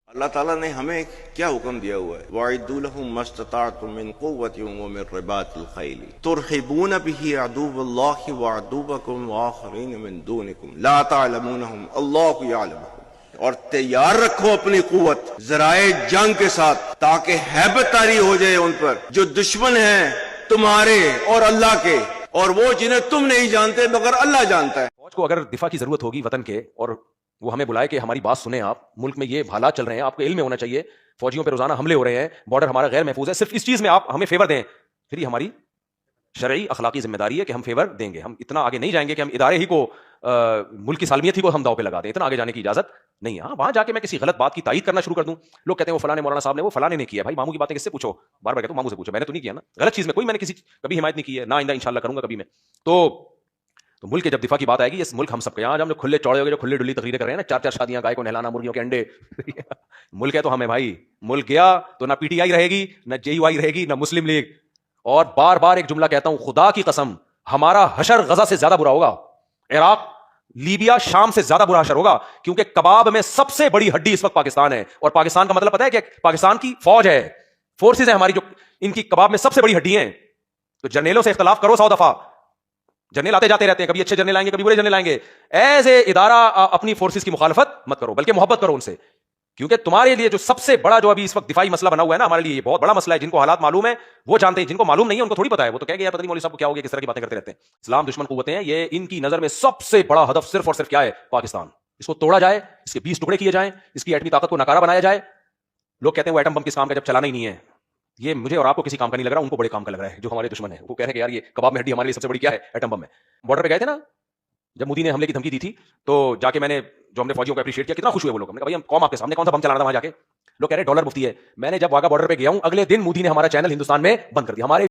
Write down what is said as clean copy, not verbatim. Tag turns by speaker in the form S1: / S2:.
S1: اللہ تعالیٰ نے ہمیں کیا حکم دیا ہوا ہے وَأَعِدُّوا لَهُم مَّا اسْتَطَعْتُم مِّن قُوَّةٍ وَمِن رِّبَاطِ الْخَيْلِ تُرْهِبُونَ بِهِ عَدُوَّ اللَّهِ وَعَدُوَّكُمْ وَآخَرِينَ مِن دُونِكُمْ لَا تَعْلَمُونَهُمْ اللَّهُ يَعْلَمُهُمْ، اور تیار رکھو اپنی قوت ذرائع جنگ کے ساتھ تاکہ ہیبت طاری ہو جائے ان پر جو دشمن ہیں تمہارے اور اللہ کے، اور وہ جنہیں تم نہیں جانتے مگر اللہ جانتا ہے۔
S2: فوج کو اگر دفاع کی ضرورت ہوگی وطن کے، اور وہ ہمیں بلائے کہ ہماری بات سنیں، آپ ملک میں یہ حالات چل رہے ہیں، آپ کو علم میں ہونا چاہیے، فوجیوں پہ روزانہ حملے ہو رہے ہیں، بارڈر ہمارا غیر محفوظ ہے، صرف اس چیز میں آپ ہمیں فیور دیں، پھر یہ ہماری شرعی اخلاقی ذمہ داری ہے کہ ہم فیور دیں گے۔ ہم اتنا آگے نہیں جائیں گے کہ ہم ادارے ہی کو ملک کی سالمیت ہی کو ہم داؤ پہ لگا دیں، اتنا آگے جانے کی اجازت نہیں ہے۔ ہاں، وہاں جا کے میں کسی غلط بات کی تائید کرنا شروع کر دوں، لوگ کہتے ہیں وہ فلاں مولانا صاحب نے، وہ فلاں نے کیا، بھائی ماموں کی باتیں کس سے پوچھو، بار بار کہتا ہوں ماموں سے پوچھو، میں نے تو نہیں کیا نا، غلط چیز میں کوئی، میں نے کسی کبھی حمایت نہیں کی ہے، نہ آئندہ انشاءاللہ کروں گا کبھی میں۔ تو ملک کے جب دفاع کی بات آئے گی، یہ ملک ہم سب کا، یہاں جب ہم لوگ کھلے چوڑے ہو گئے، جو کھلے ڈلی تقریریں کر رہے ہیں نا، 4 شادیاں، گائے کو نہلانا، مرغیوں کے انڈے ملک ہے تو ہمیں بھائی، ملک گیا تو نہ پی ٹی آئی رہے گی، نہ جے یو آئی رہے گی، نہ مسلم لیگ۔ اور بار بار ایک جملہ کہتا ہوں، خدا کی قسم، ہمارا حشر غزہ سے زیادہ برا ہوگا، عراق، لیبیا، شام سے زیادہ برا حشر ہوگا، کیونکہ کباب میں سب سے بڑی ہڈی اس وقت پاکستان ہے، اور پاکستان کا مطلب پتہ ہے کہ پاکستان کی فوج ہے، فورسز ہیں ہماری، جو ان کی کباب میں سب سے بڑی ہڈی ہیں۔ تو جرنیلوں سے اختلاف کرو 100 دفعہ، جرنیل آتے جاتے رہتے ہیں، کبھی اچھے جرنیل آئیں گے، کبھی برے جرنیل آئیں گے، ایز اے ادارہ اپنی فورسز کی مخالفت مت کرو، بلکہ محبت کرو ان سے، کیونکہ تمہارے لیے جو سب سے بڑا جو ابھی اس وقت دفاعی مسئلہ بنا ہوا ہے نا، ہمارے لیے یہ بہت بڑا مسئلہ ہے۔ جن کو حالات معلوم ہے وہ جانتے ہیں، جن کو معلوم نہیں ہے ان کو تھوڑی پتہ ہے، وہ تو کہہ گیا پتہ نہیں مولوی صاحب کو کیا ہو گیا، کس طرح کی باتیں کرتے رہتے ہیں۔ اسلام دشمن قوتیں ہیں، یہ ان کی نظر میں سب سے بڑا ہدف صرف اور صرف کیا ہے؟ پاکستان۔ اس کو توڑا جائے، اس کے 20 ٹکڑے کیے جائیں، اس کی ایٹمی طاقت کو ناکارہ بنایا جائے۔ لوگ کہتے ہیں وہ ایٹم بم کس کام کا جب چلانا ہی نہیں ہے۔ یہ مجھے اور آپ کو کسی کام کا نہیں لگ رہا، ان کو بڑے کام کا لگ رہا ہے، جو ہمارے دشمن ہیں۔ وہ کہہ رہے ہیں کہ یار یہ کباب میں ہڈی ہمارے لیے سب سے بڑی کیا ہے؟ ایٹم بم ہے۔ بارڈر پہ گئے تھے نا جب مودی نے حملے کی دھمکی دی تھی، تو جا کے میں نے، جو ہم نے فوجیوں کو اپریشیٹ کیا، کتنا خوش ہوئے وہ لوگ، ہم نے کہا بھائی ہم قوم آپ کے سامنے، کون سا بم چلانا تھا وہاں جا کے؟ لوگ کہہ رہے ڈالر مفتی ہے۔ میں نے جب واگا بارڈر پہ گیا ہوں، اگلے دن مودی نے ہمارا چینل ہندوستان میں بند کر دیا، ہمارے